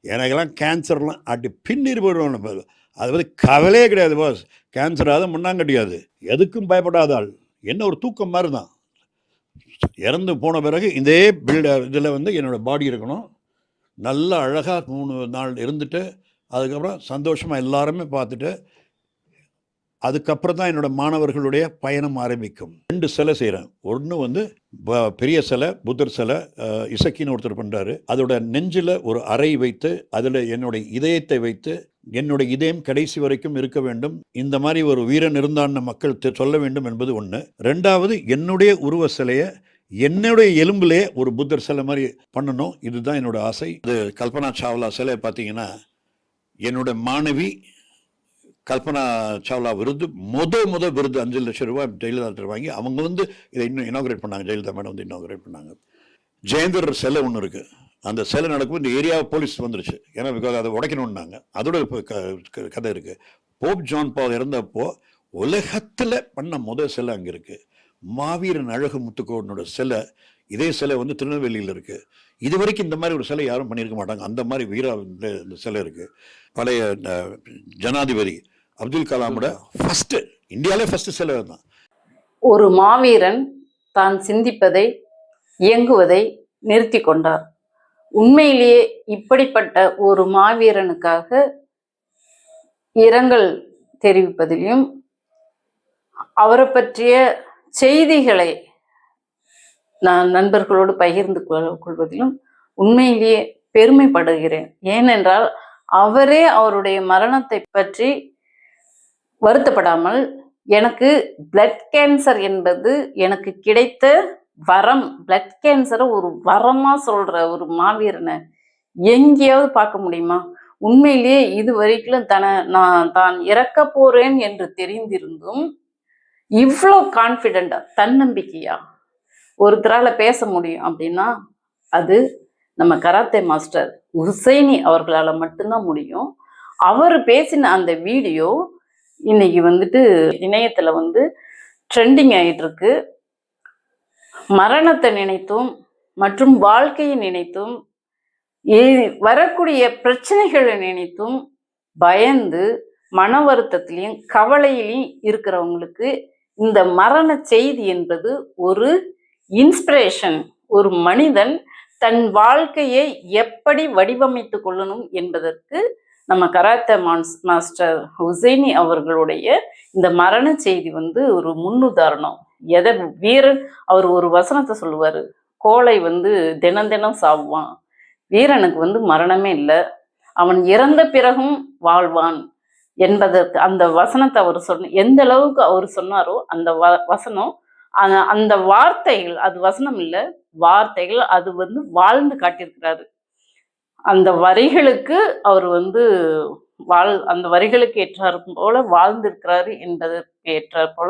எனக்கெல்லாம் கேன்சர்லாம் அப்படி பின்னிரு போயிடுவாங்க. அது வந்து கவலையே கிடையாது பாஸ். கேன்சர் ஆகுது முன்னாங்கட்டியாது, எதுக்கும் பயப்படாத ஆள். என்ன ஒரு தூக்கம் மாதிரி தான். இறந்து போன பிறகு இதே இதில் வந்து என்னோடய பாடி இருக்கணும், நல்லா அழகாக 3 நாள் இருந்துட்டு அதுக்கப்புறம் சந்தோஷமாக எல்லாருமே பார்த்துட்டு அதுக்கப்புறம் தான் என்னோடய மாணவர்களுடைய பயணம் ஆரம்பிக்கும். 2 சிலை செய்கிறேன். ஒன்று வந்து பெரிய சிலை, புத்தர் சிலை, இசக்கின்னு ஒருத்தர் பண்ணுறாரு. அதோட நெஞ்சில் ஒரு அறை வைத்து அதில் என்னுடைய இதயத்தை வைத்து, என்னுடைய இதயம் கடைசி வரைக்கும் இருக்க வேண்டும், இந்த மாதிரி ஒரு வீரன் இருந்தான்னு மக்கள் சொல்ல வேண்டும் என்பது ஒன்று. 2வது என்னுடைய உருவ சிலையை என்னுடைய எலும்புலேயே ஒரு புத்தர் சிலை மாதிரி பண்ணணும். இதுதான் என்னோட ஆசை. இது கல்பனா சாவ்லா சிலை பார்த்தீங்கன்னா, என்னோட மாணவி கல்பனா சாவ்லா விருது முத விருது 5 லட்சம் ரூபாய் ஜெயலலிதா வாங்கி அவங்க வந்து இதை இன்னும் இனாகுரேட் பண்ணாங்க. ஜெயலலிதா மேடம் வந்து இனாகுரேட் பண்ணாங்க. ஜெயந்தர் சிலை ஒன்று இருக்குது. அந்த சிலை நடக்கும் இந்த ஏரியா போலீஸ் வந்துருச்சு, ஏன்னா பிகாஸ் அதை உடைக்கணும்னாங்க. அதோட கதை இருக்குது. போப் ஜான் பால் இறந்தப்போ உலகத்தில் பண்ண சிலை அங்கே இருக்குது. மாவீரன் அழகு முத்துக்கோனோட சிலை, இதே சிலை வந்து திருநெல்வேலியில் இருக்குது. இது வரைக்கும் இந்த மாதிரி ஒரு சிலை யாரும் பண்ணியிருக்க மாட்டாங்க. அந்த மாதிரி வீரா இந்த சிலை இருக்குது. பழைய ஜனாதிபதி அப்துல் கலாமோட ஃபர்ஸ்ட், இந்தியாவிலே ஃபர்ஸ்ட் சிலை தான். ஒரு மாவீரன் தான் சிந்திப்பதை, இயங்குவதை நிறுத்தி கொண்டார். உண்மையிலேயே இப்படிப்பட்ட ஒரு மாவீரனுக்காக இரங்கல் தெரிவிப்பதிலும் அவரை பற்றிய செய்திகளை நான் நண்பர்களோடு பகிர்ந்து கொள்வதிலும் உண்மையிலேயே பெருமைப்படுகிறேன். ஏனென்றால் அவரே அவருடைய மரணத்தை பற்றி வருத்தப்படாமல், எனக்கு பிளட் கேன்சர் என்பது எனக்கு கிடைத்த வரம், பிளட் கேன்சரை ஒரு வரமா சொல்ற ஒரு மாவீரனை எங்கேயாவது பார்க்க முடியுமா? உண்மையிலேயே இது வரைக்கும் தான் இறக்க போறேன் என்று தெரிந்திருந்தும் இவ்வளோ கான்ஃபிடென்டா, தன்னம்பிக்கையா ஒருத்தரால பேச முடியும் அப்படின்னா அது நம்ம கராத்தே மாஸ்டர் ஹுசைனி அவர்களால் மட்டும்தான் முடியும். அவர் பேசின அந்த வீடியோ இன்னைக்கு வந்துட்டு இணையத்தில் வந்து ட்ரெண்டிங் ஆகிட்டு இருக்கு. மரணத்தை நினைத்தும் மற்றும் வாழ்க்கையை நினைத்தும் வரக்கூடிய பிரச்சனைகளை நினைத்தும் பயந்து மன வருத்தத்திலையும் கவலையிலையும் இருக்கிறவங்களுக்கு இந்த மரண செய்தி என்பது ஒரு இன்ஸ்பிரேஷன். ஒரு மனிதன் தன் வாழ்க்கையை எப்படி வடிவமைத்து கொள்ளணும் என்பதற்கு நம்ம கராத்தே மாஸ்டர் ஹுசைனி அவர்களுடைய இந்த மரண செய்தி வந்து ஒரு முன்னுதாரணம். வீரன் அவர் ஒரு வசனத்தை சொல்லுவார், கோழை வந்து தினம் சாவுவான், வீரனுக்கு வந்து மரணமே இல்லை, அவன் இறந்த பிறகும் வாழ்வான் என்பதற்கு அந்த வசனத்தை அவர் எந்த அளவுக்கு அவர் சொன்னாரோ அந்த வசனம், அந்த வார்த்தைகள், அது வசனம் இல்லை, வார்த்தைகள், அது வந்து வாழ்ந்து காட்டியிருக்கிறாரு. அந்த வரிகளுக்கு அவர் வந்து அந்த வரிகளுக்கு ஏற்றார் போல வாழ்ந்திருக்கிறாரு என்பதற்கு ஏற்றார் போல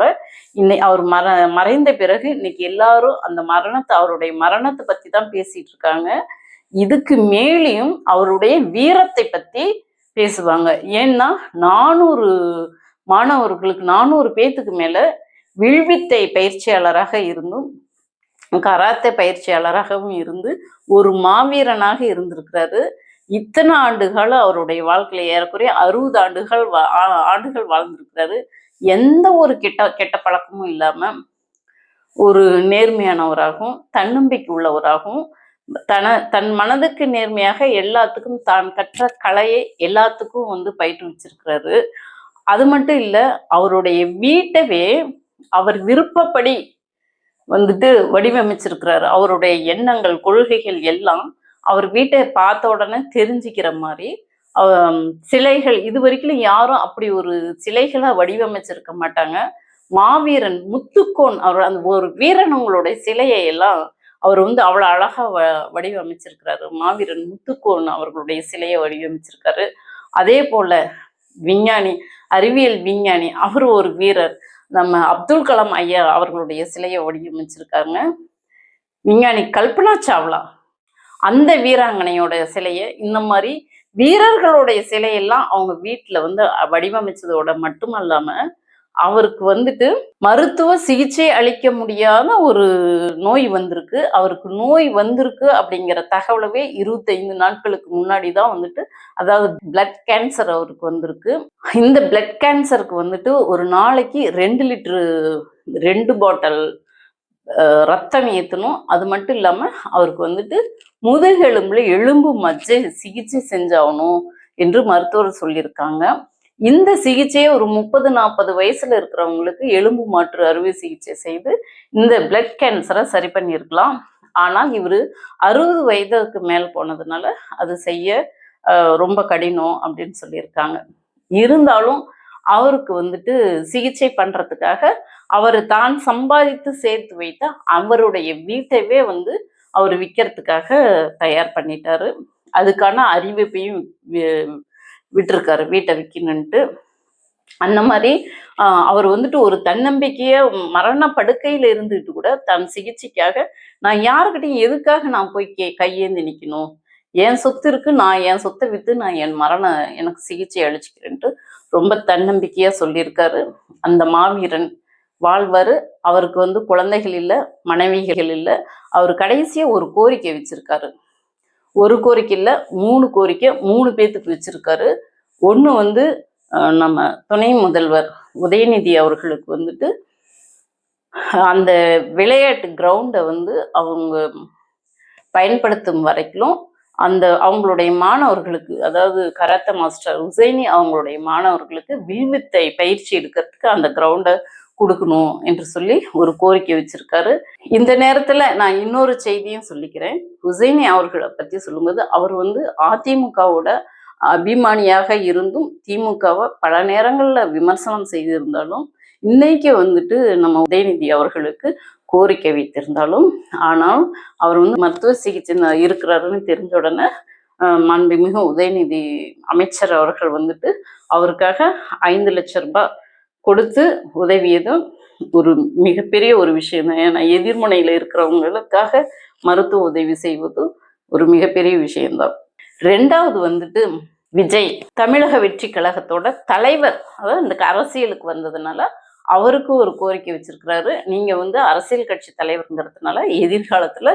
அவர் மறைந்த பிறகு இன்னைக்கு எல்லாரும் அந்த அவருடைய மரணத்தை பத்தி தான் பேசிட்டு இருக்காங்க. இதுக்கு மேலேயும் அவருடைய வீரத்தை பத்தி பேசுவாங்க. ஏன்னா 400 மாணவர்களுக்கு 400 பேத்துக்கு மேல வில்வித்தை பயிற்சியாளராக இருந்தும் கராத்தே பயிற்சியாளராகவும் இருந்து ஒரு மாவீரனாக இருந்திருக்கிறாரு. இத்தனை ஆண்டுகள் அவருடைய வாழ்க்கையில ஏறக்குறைய 60 ஆண்டுகள் வாழ்ந்திருக்கிறாரு. எந்த ஒரு கெட்ட பழக்கமும் இல்லாம ஒரு நேர்மையானவராகவும் தன்னம்பிக்கை உள்ளவராகவும் தன் மனதுக்கு நேர்மையாக எல்லாத்துக்கும் தான் கற்ற கலையை எல்லாத்துக்கும் வந்து பயிற்றுவிச்சிருக்கிறாரு. அது மட்டும் இல்லை, அவருடைய வீட்டவே அவர் விருப்பப்படி வந்துட்டு வடிவமைச்சிருக்கிறாரு. அவருடைய எண்ணங்கள், கொள்கைகள் எல்லாம் அவர் வீட்டை பார்த்த உடனே தெரிஞ்சுக்கிற மாதிரி சிலைகள், இது வரைக்கும் யாரும் அப்படி ஒரு சிலைகளை வடிவமைச்சிருக்க மாட்டாங்க. மாவீரன் முத்துக்கோன் அவர் அந்த ஒரு வீரனுங்களுடைய சிலையை எல்லாம் அவர் வந்து அவ்வளோ அழகா வடிவமைச்சிருக்கிறாரு. மாவீரன் முத்துக்கோன் அவர்களுடைய சிலையை வடிவமைச்சிருக்காரு. அதே போல விஞ்ஞானி, அறிவியல் விஞ்ஞானி, அவர் ஒரு வீரர், நம்ம அப்துல் கலாம் ஐயா அவர்களுடைய சிலையை வடிவமைச்சிருக்காங்க. விஞ்ஞானி கல்பனா சாவ்லா அந்த வீராங்கனையோட சிலையை, இந்த மாதிரி வீரர்களுடைய சிலையெல்லாம் அவங்க வீட்டில் வந்து வடிவமைச்சதோட மட்டுமல்லாம அவருக்கு வந்துட்டு மருத்துவ சிகிச்சை அளிக்க முடியாத ஒரு நோய் வந்திருக்கு. அவருக்கு நோய் வந்திருக்கு அப்படிங்கிற தகவலவே 25 நாட்களுக்கு முன்னாடி தான் வந்துட்டு, அதாவது பிளட் கேன்சர் அவருக்கு வந்திருக்கு. இந்த பிளட் கேன்சருக்கு வந்துட்டு ஒரு நாளைக்கு 2 லிட்டரு 2 பாட்டில் ரத்தம் ஏற்றணும். அது மட்டும் இல்லாமல் அவருக்கு வந்துட்டு முதுகெலும்புல எலும்பு மஜ்ஜை சிகிச்சை செஞ்சாகணும் என்று மருத்துவர் சொல்லியிருக்காங்க. இந்த சிகிச்சையை ஒரு 30-40 வயசுல இருக்கிறவங்களுக்கு எலும்பு மாற்று அறுவை சிகிச்சை செய்து இந்த பிளட் கேன்சரை சரி பண்ணியிருக்கலாம். ஆனால் இவர் 60 வயதுக்கு மேல் போனதுனால அது செய்ய ரொம்ப கடினம் அப்படின்னு சொல்லியிருக்காங்க. இருந்தாலும் அவருக்கு வந்துட்டு சிகிச்சை பண்றதுக்காக அவர் தான் சம்பாதித்து சேர்த்து வைத்த அவருடைய வீட்டவே வந்து அவர் விற்கிறதுக்காக தயார் பண்ணிட்டாரு. அதுக்கான அறிவிப்பையும் விட்டிருக்காரு, வீட்டை விற்கணுன்ட்டு. அந்த மாதிரி அவர் வந்துட்டு ஒரு தன்னம்பிக்கைய மரண படுக்கையில இருந்துட்டு கூட தன் சிகிச்சைக்காக நான் யாருக்கிட்டையும் எதுக்காக நான் போய் கையேந்தி நிக்கணும், என் சொத்து இருக்கு, நான் என் சொத்தை வித்து நான் எனக்கு சிகிச்சை அளிச்சுக்கிறேன்ட்டு ரொம்ப தன்னம்பிக்கையா சொல்லியிருக்காரு. அந்த மாவீரன் வாழ்வாரு. அவருக்கு வந்து குழந்தைகள் இல்லை, மனைவிகள் இல்லை. அவர் கடைசியா ஒரு கோரிக்கை வச்சிருக்காரு. ஒரு கோரிக்கை இல்லை, 3 கோரிக்கை 3 பேத்துக்கு வச்சிருக்காரு. ஒன்று வந்து நம்ம துணை முதல்வர் உதயநிதி அவர்களுக்கு வந்துட்டு அந்த விளையாட்டு கிரவுண்டை வந்து அவங்க பயன்படுத்தும் வரைக்கும் அவங்களுடைய மாணவர்களுக்கு, அதாவது கராத்தே மாஸ்டர் உசைனி அவங்களுடைய மாணவர்களுக்கு வில்வித்தை பயிற்சி எடுக்கிறதுக்கு அந்த கிரவுண்டை கொடுக்கணும் என்று சொல்லி ஒரு கோரிக்கை வச்சிருக்காரு. இந்த நேரத்துல நான் இன்னொரு செய்தியும் சொல்லிக்கிறேன். உசைனி அவர்களை பத்தி சொல்லும்போது, அவர் வந்து அதிமுகவோட அபிமானியாக இருந்தும் திமுகவை பல நேரங்கள்ல விமர்சனம் செய்திருந்தாலும், இன்னைக்கு வந்துட்டு நம்ம உதயநிதி அவர்களுக்கு கோரிக்கை வைத்திருந்தாலும், ஆனால் அவர் வந்து மருத்துவ சிகிச்சை இருக்கிறாருன்னு தெரிஞ்ச உடனே மாண்புமிகு உதயநிதி அமைச்சர் அவர்கள் வந்துட்டு அவருக்காக 5 லட்சம் ரூபாய் கொடுத்து உதவியதும் ஒரு மிகப்பெரிய ஒரு விஷயம் தான். ஏன்னா எதிர்முனையில இருக்கிறவங்களுக்காக மருத்துவ உதவி செய்வதும் ஒரு மிகப்பெரிய விஷயம்தான். 2வது வந்துட்டு விஜய் தமிழக வெற்றி கழகத்தோட தலைவர், அதாவது இந்த அரசியலுக்கு வந்ததுனால அவருக்கு ஒரு கோரிக்கை வச்சிருக்கிறாரு. நீங்க வந்து அரசியல் கட்சி தலைவருங்கிறதுனால எதிர்காலத்துல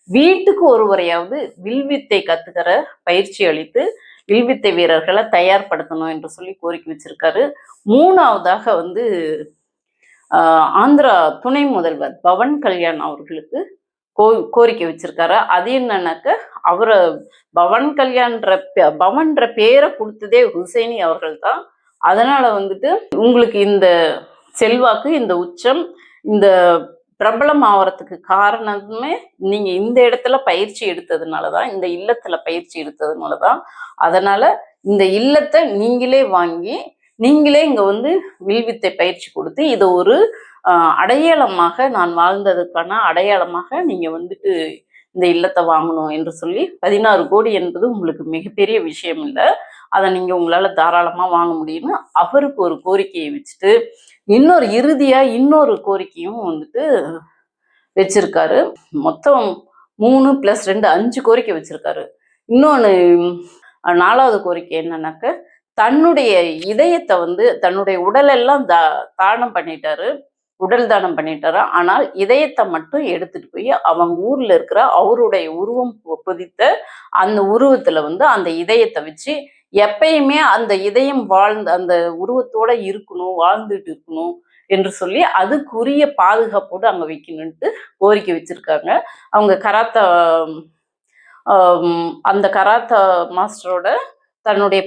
வீட்டுக்கு ஒருவரையாவது வில்வித்தை கத்துக்கிற பயிற்சி அளித்து வில்வித்தை வீரர்களை தயார்படுத்தணும் என்று சொல்லி கோரிக்கை வச்சிருக்காரு. 3வதாக வந்து ஆந்திரா துணை முதல்வர் பவன் கல்யாண் அவர்களுக்கு கோரிக்கை வச்சிருக்காரு. அது என்னன்னாக்க, அவரை பவன்ற பேரை கொடுத்ததே ஹுசைனி அவர்கள் தான். அதனால வந்துட்டு உங்களுக்கு இந்த செல்வாக்கு, இந்த உச்சம், இந்த பிரபலம் ஆவறதுக்கு காரணமே நீங்க இந்த இடத்துல பயிற்சி எடுத்ததுனாலதான், இந்த இல்லத்துல பயிற்சி எடுத்ததுனாலதான். அதனால இந்த இல்லத்தை நீங்களே வாங்கி நீங்களே இங்க வந்து வில்வித்தை பயிற்சி கொடுத்து இதை ஒரு அடையாளமாக, நான் வாழ்ந்ததுக்கான அடையாளமாக நீங்க வந்துட்டு இந்த இல்லத்தை வாங்கணும் என்று சொல்லி 16 கோடி என்பது உங்களுக்கு மிகப்பெரிய விஷயம் இல்லை, அதை நீங்க உங்களால தாராளமா வாங்க முடியும்னு அவருக்கு ஒரு கோரிக்கையை வச்சுட்டு இறுதியா இன்னொரு கோரிக்கையும் வந்துட்டு வச்சிருக்காரு. மொத்தம் 3 + 2 5 கோரிக்கை வச்சிருக்காரு. இன்னொன்னு 4வது கோரிக்கை என்னன்னாக்க, தன்னுடைய இதயத்தை வந்து தன்னுடைய உடலெல்லாம் தானம் பண்ணிட்டாரு, உடல் தானம் பண்ணிட்டாரு. ஆனால் இதயத்தை மட்டும் எடுத்துட்டு போய் அவங்க ஊர்ல இருக்கிற அவருடைய உருவம் பொதித்த அந்த உருவத்துல வந்து அந்த இதயத்தை வச்சு எப்பயுமே அந்த இதயம் அந்த உருவத்தோட இருக்கணும், வாழ்ந்துட்டு இருக்கணும் என்று சொல்லி அதுக்குரிய பாதுகாப்போடு அங்க வைக்கணும்ட்டு கோரிக்கை வச்சிருக்காங்க. அவங்க அந்த கராத்தா மாஸ்டரோட தன்னுடைய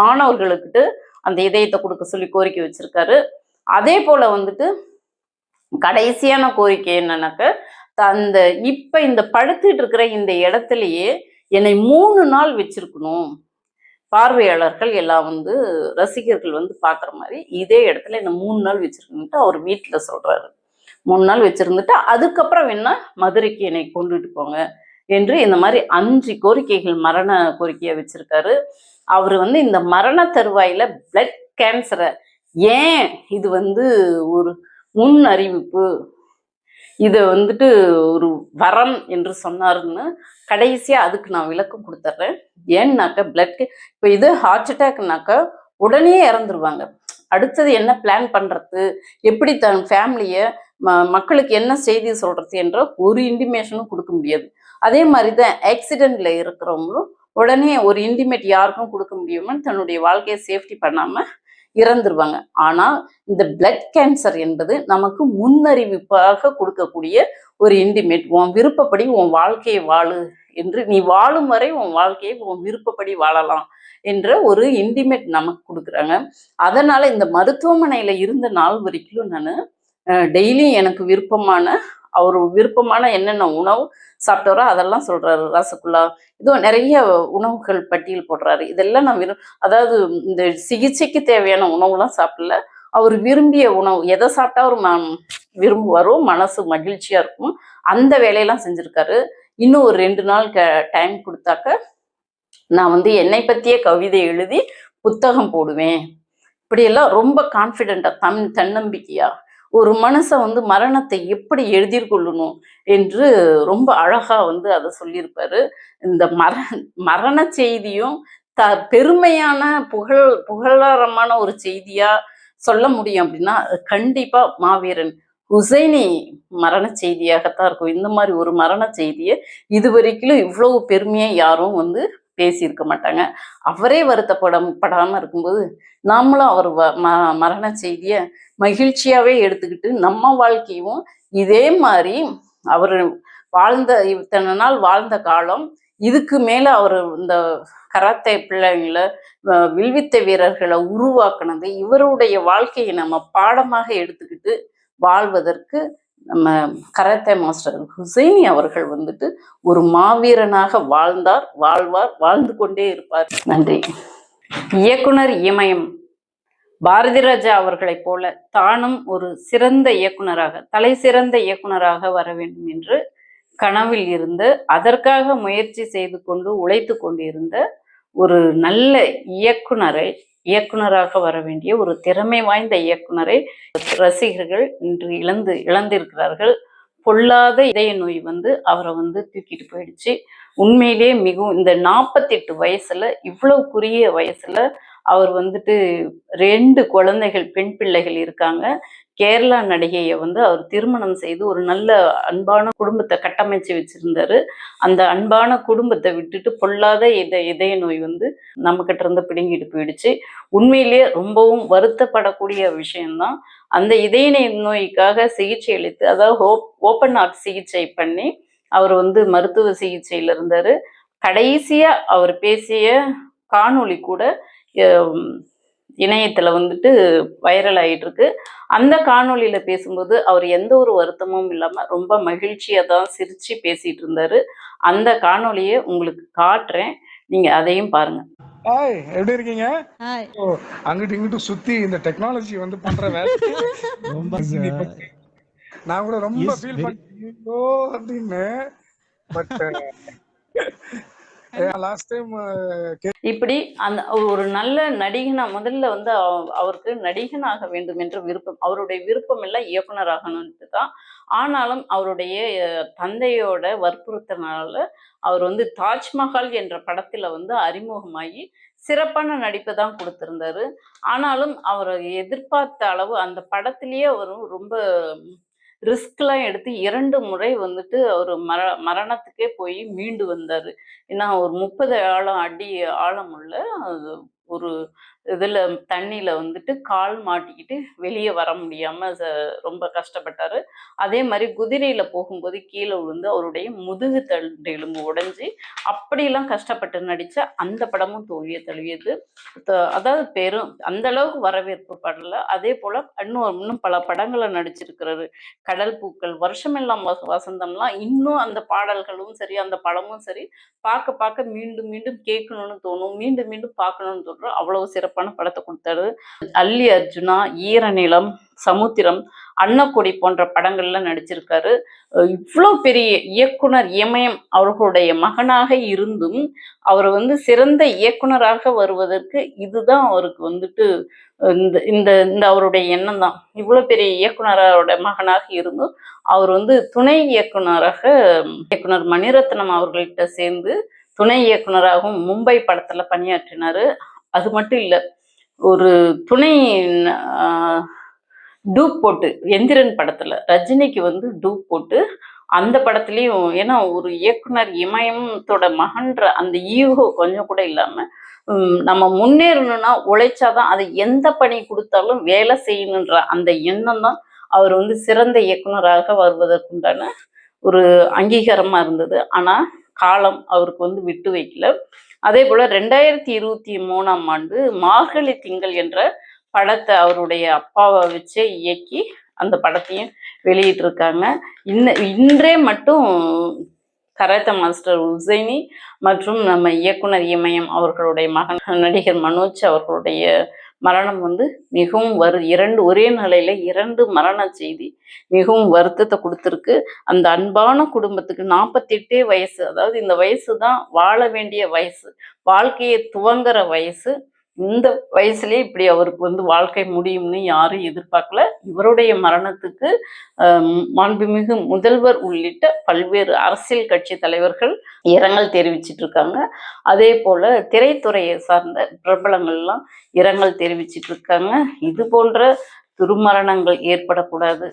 மாணவர்களுக்கிட்ட அந்த இதயத்தை கொடுக்க சொல்லி கோரிக்கை வச்சிருக்காரு. அதே போல வந்துட்டு கடைசியான கோரிக்கை என்னன்னாக்க, இந்த படுத்துட்டு இருக்கிற இந்த இடத்துலயே என்னை 3 நாள் வச்சிருக்கணும், பார்வையாளர்கள் எல்லாம் வந்து ரசிகர்கள் வந்து பாக்குற மாதிரி இதே இடத்துல என்ன 3 நாள் வச்சிருக்கணும்ட்டு அவர் வீட்டுல சொல்றாரு. 3 நாள் வச்சிருந்துட்டு அதுக்கப்புறம் என்ன மதுரைக்கு என்னை கொண்டுட்டு போங்க என்று இந்த மாதிரி 5 கோரிக்கைகள் மரண கோரிக்கையை வச்சிருக்காரு. அவர் வந்து இந்த மரண தருவாயில பிளட் கேன்சரை ஏன் இது வந்து ஒரு முன் அறிவிப்பு, இதை வந்துட்டு ஒரு வரம் என்று சொன்னாருன்னு கடைசியா அதுக்கு நான் விளக்கம் கொடுத்துட்றேன். ஏன்னாக்க இப்போ இது ஹார்ட் அட்டாக்னாக்கா உடனே இறந்துருவாங்க. அடுத்தது என்ன பிளான் பண்றது, எப்படி தன் ஃபேமிலியை மக்களுக்கு என்ன செய்தி சொல்றது என்ற ஒரு இன்டிமேஷனும் கொடுக்க முடியாது. அதே மாதிரி தான் ஆக்சிடென்ட்ல இருக்கிறவங்களும் உடனே ஒரு இன்டிமேட் யாருக்கும் கொடுக்க முடியாம தன்னுடைய வாழ்க்கையை சேஃப்டி பண்ணாம இறந்துருவாங்க. ஆனா இந்த பிளட் கேன்சர் என்பது நமக்கு முன்னறிவிப்பாக கொடுக்கக்கூடிய ஒரு இன்டிமேட். உன் விருப்பப்படி உன் வாழ்க்கையை வாழு என்று, நீ வாழும் வரை உன் வாழ்க்கையை உன் விருப்பப்படி வாழலாம் என்ற ஒரு இன்டிமேட் நமக்கு கொடுக்குறாங்க. அதனால இந்த மருத்துவமனையில இருந்த நாள் வரைக்கும் நான் டெய்லியும் எனக்கு விருப்பமான என்னென்ன உணவு சாப்பிட்டாரோ அதெல்லாம் சொல்றாரு. ரசகுல்லா, இதுவும் நிறைய உணவுகள் பட்டியல் போடுறாரு. இதெல்லாம் நான் அதாவது இந்த சிகிச்சைக்கு தேவையான உணவுலாம் சாப்பிடல, அவர் விரும்பிய உணவு எதை சாப்பிட்டா அவர் விரும்புவாரோ, மனசு மகிழ்ச்சியா இருக்கும், அந்த வேலையெல்லாம் செஞ்சிருக்காரு. இன்னும் ஒரு 2 நாள் டைம் கொடுத்தாக்க நான் என்னை பற்றிய கவிதை எழுதி புத்தகம் போடுவேன். இப்படியெல்லாம் ரொம்ப கான்ஃபிடென்ட்டா தன்னம்பிக்கையா ஒரு மனுஷன் மரணத்தை எப்படி எதிர்கொள்ளணும் என்று ரொம்ப அழகா அதை சொல்லியிருப்பாரு. இந்த மரண செய்தியும் பெருமையான புகழரமான ஒரு செய்தியா சொல்ல முடியும் அப்படின்னா கண்டிப்பா மாவீரன் ஹுசைனி மரண செய்தியாகத்தான் இருக்கும். இந்த மாதிரி ஒரு மரண செய்தியை இதுவரைக்கும் இவ்வளவு பெருமையா யாரும் பேசியிருக்க மாட்டாங்க. அவரே வருத்தப்படாம இருக்கும்போது நாமளும் அவர் மரண செய்திய மகிழ்ச்சியாவே எடுத்துக்கிட்டு நம்ம வாழ்க்கையும் இதே மாதிரி அவர் இத்தனை நாள் வாழ்ந்த காலம், இதுக்கு மேல அவர் இந்த கராத்தே பிள்ளைங்களை வில்வித்தை வீரர்களை உருவாக்குனது, இவருடைய வாழ்க்கையை நம்ம பாடமாக எடுத்துக்கிட்டு வாழ்வதற்கு நம்ம கராத்தே மாஸ்டர் ஹுசைனி அவர்கள் ஒரு மாவீரனாக வாழ்வார், வாழ்ந்து கொண்டே இருப்பார். நன்றி. இயக்குனர் இமயம் பாரதி ராஜா அவர்களைப் போல தானும் ஒரு சிறந்த இயக்குனராக, தலை சிறந்த இயக்குனராக வர வேண்டும் என்று கனவில் இருந்து அதற்காக முயற்சி செய்து கொண்டு உழைத்து கொண்டிருந்த ஒரு நல்ல இயக்குனராக வர வேண்டிய ஒரு திறமை வாய்ந்த இயக்குனரை ரசிகர்கள் இன்று இழந்திருக்கிறார்கள். பொல்லாத இதய நோய் அவரை தூக்கிட்டு போயிடுச்சு. உண்மையிலே மிகவும் இந்த 48 வயசுல, இவ்வளவு குறுகிய வயசுல அவர் 2 குழந்தைகள், பெண் பிள்ளைகள் இருக்காங்க. கேரளா நடிகையை அவர் திருமணம் செய்து ஒரு நல்ல அன்பான குடும்பத்தை கட்டமைச்சு வச்சிருந்தாரு. அந்த அன்பான குடும்பத்தை விட்டுட்டு பொல்லாத இதய நோய் நம்மகிட்ட இருந்து பிடுங்கிட்டு போயிடுச்சு. உண்மையிலேயே ரொம்பவும் வருத்தப்படக்கூடிய விஷயம்தான். அந்த இதய நோய்க்காக சிகிச்சை அளித்து, அதாவது ஓப்பன் ஹார்ட் சிகிச்சை பண்ணி அவர் மருத்துவ சிகிச்சையில் இருந்தாரு. கடைசியா அவர் பேசிய காணொளி கூட இணையத்துல வைரல் ஆகிட்டு இருக்கு. அந்த காணொளியில பேசும்போது அவர் எந்த ஒரு வருத்தமும் இல்லாம ரொம்ப மகிழ்ச்சியா தான் சிரிச்சு பேசிட்டு இருந்தாரு. அந்த காணொளியை உங்களுக்கு காட்டுறேன், நீங்க அதையும் பாருங்க. ஹாய், எப்படி இருக்கீங்க? அங்கிட்டு இங்கிட்டு சுத்தி இந்த டெக்னாலஜி பண்ற வேலை ரொம்ப நான் கூட ரொம்ப ஃபீல் பண்ணோ அப்படின்னு. பட் லாஸ்ட் டைம் இப்படி அந்த ஒரு நல்ல நடிகனா முதல்ல அவருக்கு நடிகனாக வேண்டும் என்ற விருப்பம், அவருடைய விருப்பம் எல்லாம் இயக்குனராகணும்ட்டு தான். ஆனாலும் அவருடைய தந்தையோட வற்புறுத்தனால அவர் தாஜ்மஹால் என்ற படத்துல அறிமுகமாகி சிறப்பான நடிப்பை தான் கொடுத்திருந்தாரு. ஆனாலும் அவர் எதிர்பார்த்த அளவு அந்த படத்திலேயே அவர் ரொம்ப ரிஸ்க்லாம் எடுத்து 2 முறை அவர் மரணத்துக்கே போய் மீண்டு வந்தாரு. ஏன்னா ஒரு 30 அடி ஆழம் உள்ள ஒரு இதுல தண்ணியில கால் மாட்டிக்கிட்டு வெளியே வர முடியாம ரொம்ப கஷ்டப்பட்டாரு. அதே மாதிரி குதிரையில போகும்போது கீழே விழுந்து அவருடைய முதுகு தண்டு எலும்பு உடைஞ்சி அப்படிலாம் கஷ்டப்பட்டு நடிச்ச அந்த படமும் தோல்வியை தழுவியது. அதாவது அந்த அளவுக்கு வரவேற்பு படல. அதே போல இன்னும் பல படங்களை நடிச்சிருக்கிறாரு. கடல் பூக்கள், வருஷமெல்லாம் வசந்தம்லாம், இன்னும் அந்த பாடல்களும் சரி அந்த படமும் சரி பார்க்க பார்க்க மீண்டும் மீண்டும் கேட்கணும்னு தோணும், மீண்டும் மீண்டும் பார்க்கணும்னு தோணும். அவ்வளவு சிறப்பான படத்தை கொடுத்தாரு. அல்லி அர்ஜுனா, ஈரநிலம், சமுத்திரம், அன்னக்கொடி போன்ற படங்கள்ல நடிச்சிருக்காரு. இவ்வளோ பெரிய இயக்குனர் இமயம் அவர்களுடைய மகனாக இருந்தும் அவர் சிறந்த இயக்குனராக வருவதற்கு இதுதான் அவருக்கு இந்த அவருடைய எண்ணம் தான். இவ்வளோ பெரிய இயக்குனரோட மகனாக இருந்தும் அவர் துணை இயக்குனராக இயக்குனர் மணிரத்னம் அவர்கள்ட்ட சேர்ந்து துணை இயக்குனராகவும் மும்பை படத்துல பணியாற்றினாரு. அது மட்டும் இல்லை, ஒரு துணை டூப் போட்டு எந்திரன் படத்துல ரஜினிக்கு வந்து டூப் போட்டு அந்த படத்துலயும், ஏன்னா ஒரு இயக்குனர் இமயத்தோட மகன்ற அந்த ஈகோ கொஞ்சம் கூட இல்லாம நம்ம முன்னேறணும்னா உழைச்சாதான் அது எந்த பணி கொடுத்தாலும் வேலை செய்யணுன்ற அந்த எண்ணம் தான் அவர் வந்து சிறந்த இயக்குனராக வருவதற்குண்டான ஒரு அங்கீகாரமா இருந்தது. ஆனா காலம் அவருக்கு வந்து விட்டு வைக்கல. அதே போல 2023ஆம் ஆண்டு மார்கழி திங்கள் என்ற படத்தை அவருடைய அப்பாவை வச்சே இயக்கி அந்த படத்தையும் வெளியிட்டிருக்காங்க. இன்றே மட்டும் கராத்தே மாஸ்டர் உசைனி மற்றும் நம்ம இயக்குனர் இமயம் அவர்களுடைய மகன் நடிகர் மனோஜ் அவர்களுடைய மரணம் வந்து மிகவும் ஒரே நாளையில 2 மரண செய்தி மிகவும் வருத்தத்தை கொடுத்துருக்கு. அந்த அன்பான குடும்பத்துக்கு 48 வயசு, அதாவது இந்த வயசு தான் வாழ வேண்டிய வயசு, வாழ்க்கையை துவங்குற வயசு. இந்த வயசுலயே இப்படி அவருக்கு வந்து வாழ்க்கை முடியும்னு யாரும் எதிர்பார்க்கல. இவருடைய மரணத்துக்கு மாண்புமிகு முதல்வர் உள்ளிட்ட பல்வேறு அரசியல் கட்சி தலைவர்கள் இரங்கல் தெரிவிச்சிட்டு இருக்காங்க. அதே போல திரைத்துறையை சார்ந்த பிரபலங்கள்லாம் இரங்கல் தெரிவிச்சிட்டு இருக்காங்க. இது போன்ற துர்மரணங்கள் ஏற்படக்கூடாது.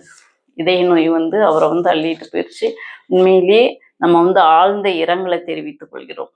இதய நோய் வந்து அவரை வந்து அள்ளிட்டு போயிடுச்சு. உண்மையிலேயே நம்ம வந்து ஆழ்ந்த இரங்கலை தெரிவித்துக் கொள்கிறோம்.